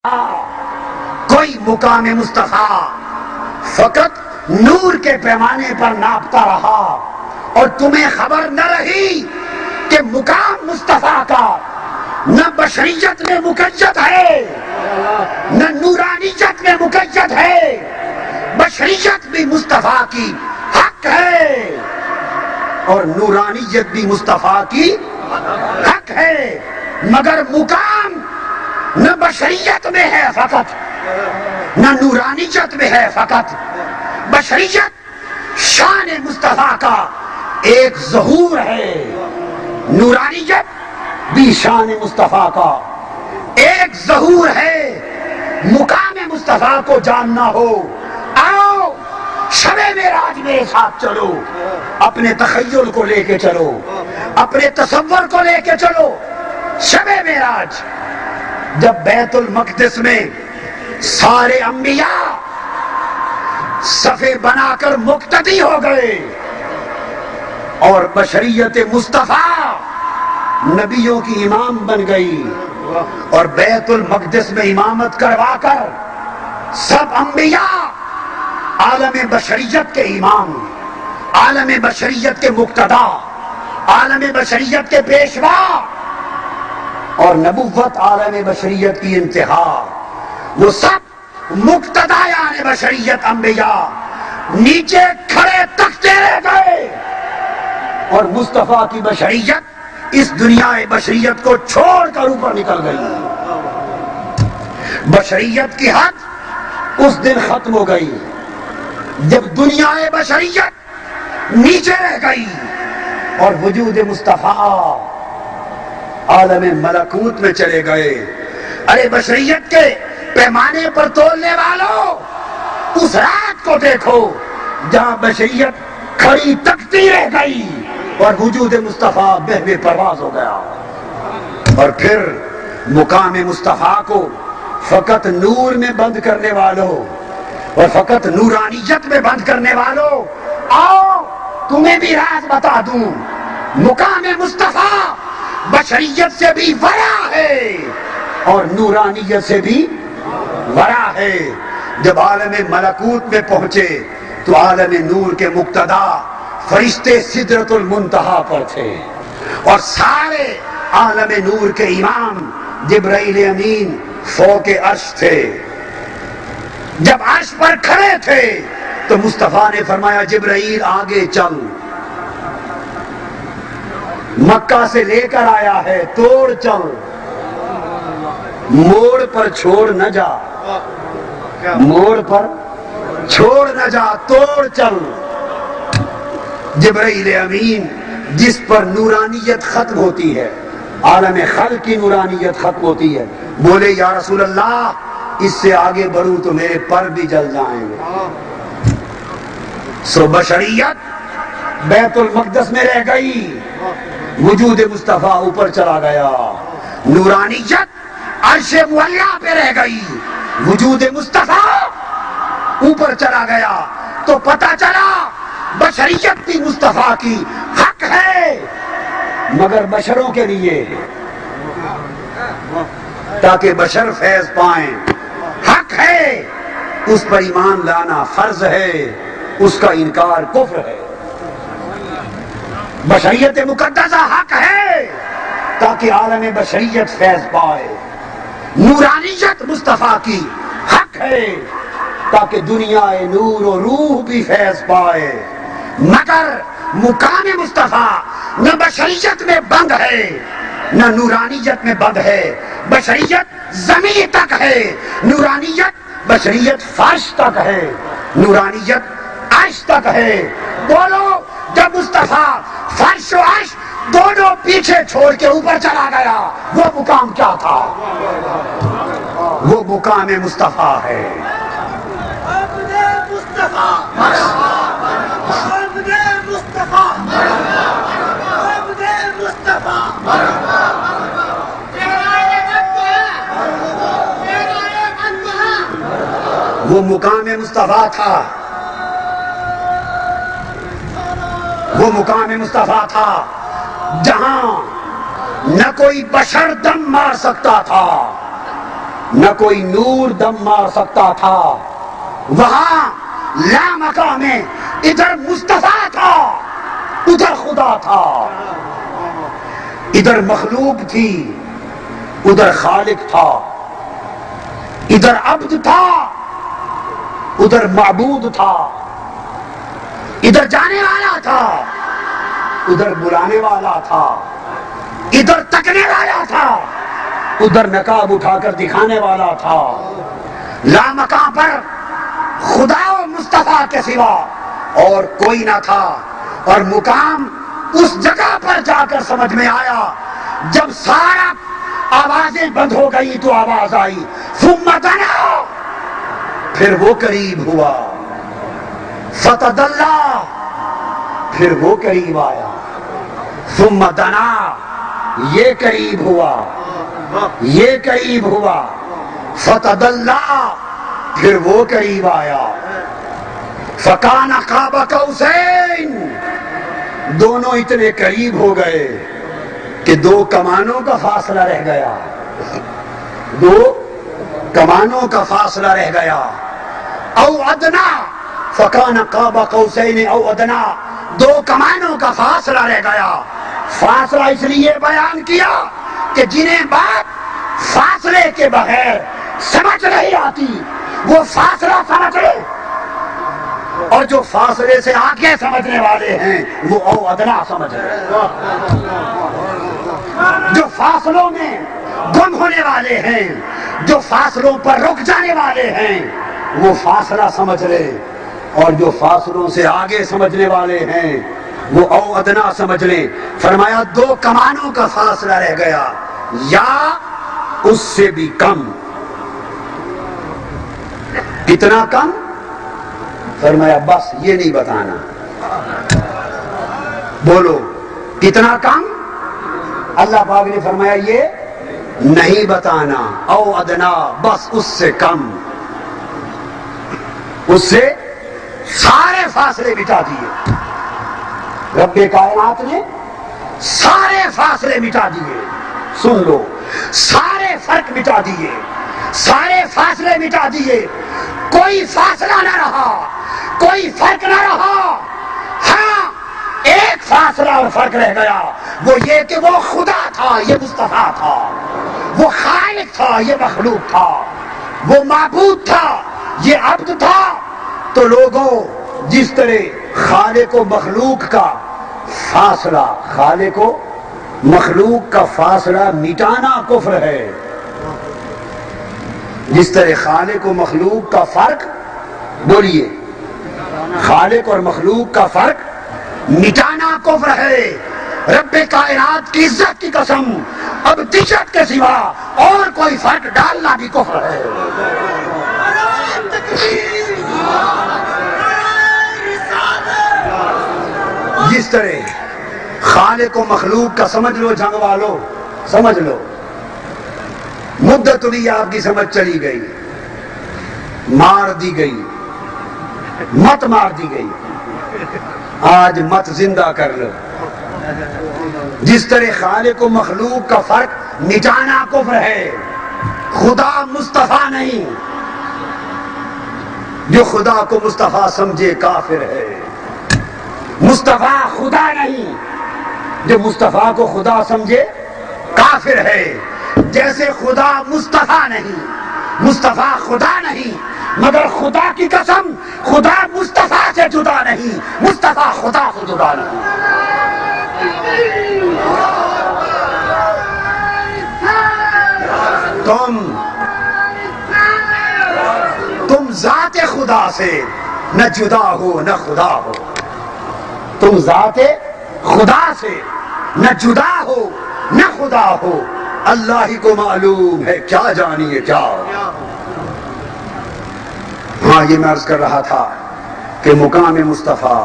کوئی مقام مصطفیٰ فقط نور کے پیمانے پر ناپتا رہا اور تمہیں خبر نہ رہی کہ مقام مصطفیٰ کا نہ بشریت میں مقید ہے نہ نورانیت میں مقید ہے. بشریت بھی مصطفیٰ کی حق ہے اور نورانیت بھی مصطفیٰ کی حق ہے، مگر مقام نہ بشریت میں ہے فقط نہ نورانیت میں ہے فقط. بشریت شان مصطفیٰ کا ایک ظہور ہے، نورانیت بھی شان مصطفیٰ کا ایک ظہور ہے. مقام مصطفیٰ کو جاننا ہو، آؤ شب معراج میرے ساتھ چلو، اپنے تخیل کو لے کے چلو، اپنے تصور کو لے کے چلو. شب معراج جب بیت المقدس میں سارے انبیاء صفے بنا کر مقتدی ہو گئے اور بشریت مصطفیٰ نبیوں کی امام بن گئی اور بیت المقدس میں امامت کروا کر سب انبیاء عالم بشریت کے امام، عالم بشریت کے مقتدا، عالم بشریت کے پیشوا اور نبوت عالم بشریت کی انتہا، وہ سب مقتدیان بشریت انبیاء نیچے کھڑے تکتے رہ گئے اور مصطفیٰ کی بشریت اس دنیا بشریت کو چھوڑ کر اوپر نکل گئی. بشریت کی حد اس دن ختم ہو گئی جب دنیا بشریت نیچے رہ گئی اور وجود مصطفیٰ عالم ملکوت میں چلے گئے. ارے بشریت کے پیمانے پر تولنے والوں، اس رات کو دیکھو جہاں بشریت کھڑی تکتی رہ گئی اور وجود مصطفیٰ بے پرواز ہو گیا. اور پھر مقام مصطفیٰ کو فقط نور میں بند کرنے والوں اور فقط نورانیت میں بند کرنے والوں، آؤ تمہیں بھی راز بتا دوں. مقام مصطفیٰ بشریت سے بھی ورا ہے اور نورانیت سے بھی ورا ہے. جب عالم ملکوت میں پہنچے تو عالم نور کے مقتدا فرشتے سدرۃ المنتہا پر تھے اور سارے عالم نور کے امام جبرائیل امین فوق عرش تھے. جب عرش پر کھڑے تھے تو مصطفیٰ نے فرمایا جبرائیل آگے چل، مکہ سے لے کر آیا ہے، توڑ چل، موڑ پر چھوڑ نہ جا، موڑ پر چھوڑ نہ جا، توڑ چل. جبرائیل امین جس پر نورانیت ختم ہوتی ہے، عالم خلق کی نورانیت ختم ہوتی ہے، بولے یا رسول اللہ اس سے آگے بڑھوں تو میرے پر بھی جل جائیں گے. سو بشریت بیت المقدس میں رہ گئی، وجود مصطفیٰ اوپر چلا گیا. نورانیت عرش معلیٰ پہ رہ گئی، وجود مصطفیٰ اوپر چلا گیا. تو پتہ چلا بشریت بھی مصطفیٰ کی حق ہے مگر بشروں کے لیے، تاکہ بشر فیض پائیں. حق ہے، اس پر ایمان لانا فرض ہے، اس کا انکار کفر ہے. بشریت مقدسہ حق ہے تاکہ عالم بشریت فیض پائے. نورانیت مصطفیٰ کی حق ہے تاکہ دنیا نور و روح بھی فیض پائے. مگر مقام مصطفیٰ نہ بشریت میں بند ہے نہ نورانیت میں بند ہے. بشریت زمین تک ہے، نورانیت بشریت فرش تک ہے، نورانیت عرش تک ہے. بولو جب مصطفیٰ فرش و عرش دونوں پیچھے چھوڑ کے اوپر چلا گیا، وہ مقام کیا تھا؟ وہ مقام مصطفیٰ ہے. وہ مقام مصطفیٰ تھا، وہ مقام مصطفیٰ تھا جہاں نہ کوئی بشر دم مار سکتا تھا، نہ کوئی نور دم مار سکتا تھا. وہاں لامکاں میں ادھر مصطفیٰ تھا ادھر خدا تھا، ادھر مخلوق تھی ادھر خالق تھا، ادھر عبد تھا ادھر معبود تھا، ادھر جانے والا تھا ادھر بلانے والا تھا، ادھر تکنے والا تھا ادھر نقاب اٹھا کر دکھانے والا تھا. لامکاں پر خدا و مصطفیٰ کے سوا اور کوئی نہ تھا. اور مقام اس جگہ پر جا کر سمجھ میں آیا جب سارا آوازیں بند ہو گئی تو آواز آئی ثم دنا، پھر وہ قریب ہوا، فتدلا، پھر وہ قریب آیا، ثم دنا، یہ قریب ہوا یہ قریب ہوا، فتدلا، پھر وہ قریب آیا، فکان قاب قوسین، دونوں اتنے قریب ہو گئے کہ دو کمانوں کا فاصلہ رہ گیا، دو کمانوں کا فاصلہ رہ گیا. او ادنا، فکان قاب قوسین او ادنا، دو کمانوں کا فاصلہ رہ گیا. فاصلہ اس لیے بیان کیا کہ جنہیں بات فاصلے کے بغیر سمجھ نہیں آتی وہ فاصلہ سمجھ لے، اور جو فاصلے سے آگے سمجھنے والے ہیں وہ او ادنا سمجھ لے. جو فاصلوں میں گم ہونے والے ہیں، جو فاصلوں پر رک جانے والے ہیں وہ فاصلہ سمجھ لے، اور جو فاصلوں سے آگے سمجھنے والے ہیں وہ او ادنا سمجھ لیں. فرمایا دو کمانوں کا فاصلہ رہ گیا یا اس سے بھی کم. کتنا کم؟ فرمایا بس یہ نہیں بتانا. بولو کتنا کم؟ اللہ پاک نے فرمایا یہ نہیں بتانا. او ادنا، بس اس سے کم. اس سے سارے فاصلے مٹا دیے رب کائنات نے، سارے فاصلے مٹا دیے. سن لو، سارے فرق مٹا دیے، سارے فاصلے مٹا دیے. کوئی فاصلہ نہ رہا، کوئی فرق نہ رہا. ہاں ایک فاصلہ اور فرق رہ گیا، وہ یہ کہ وہ خدا تھا یہ مصطفیٰ تھا، وہ خالق تھا یہ مخلوق تھا، وہ معبود تھا یہ عبد تھا. تو لوگوں جس طرح خالق و مخلوق کا فاصلہ، خالق و مخلوق کا فاصلہ مٹانا کفر ہے، جس طرح خالق و مخلوق کا فرق، بولیے، خالق اور مخلوق کا فرق مٹانا کفر ہے. رب کائنات کی عزت کی قسم، اب دیشت کے سوا اور کوئی فرق ڈالنا بھی کفر ہے. جس طرح خالق و مخلوق کا سمجھ لو، جنگ والو سمجھ لو، مدت بھی آپ کی سمجھ چلی گئی، مار دی گئی، مت مار دی گئی، آج مت زندہ کر لو. جس طرح خالق و مخلوق کا فرق مٹانا کفر ہے، خدا مصطفیٰ نہیں، جو خدا کو مصطفیٰ سمجھے کافر ہے. مصطفیٰ خدا نہیں، جو مصطفیٰ کو خدا سمجھے کافر ہے. جیسے خدا مصطفیٰ نہیں، مصطفیٰ خدا نہیں، مگر خدا کی قسم خدا مصطفیٰ سے جدا نہیں، مصطفیٰ خدا سے جدا نہیں. تم ذات خدا سے نہ جدا ہو نہ خدا ہو، تم ذات خدا سے نہ جدا ہو نہ خدا ہو. اللہ ہی کو معلوم ہے کیا جانیے کیا. ہاں یہ میں عرض کر رہا تھا کہ مقام مصطفیٰ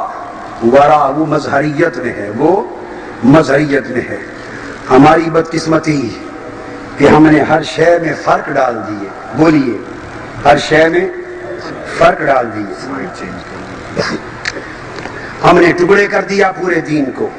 ورا وہ مظہریت میں ہے، وہ مظہریت میں ہے. ہماری بدقسمتی کہ ہم نے ہر شے میں فرق ڈال دیے. بولیے، ہر شے میں فرق ڈال دیے. ہم نے ٹکڑے کر دیا پورے دین کو.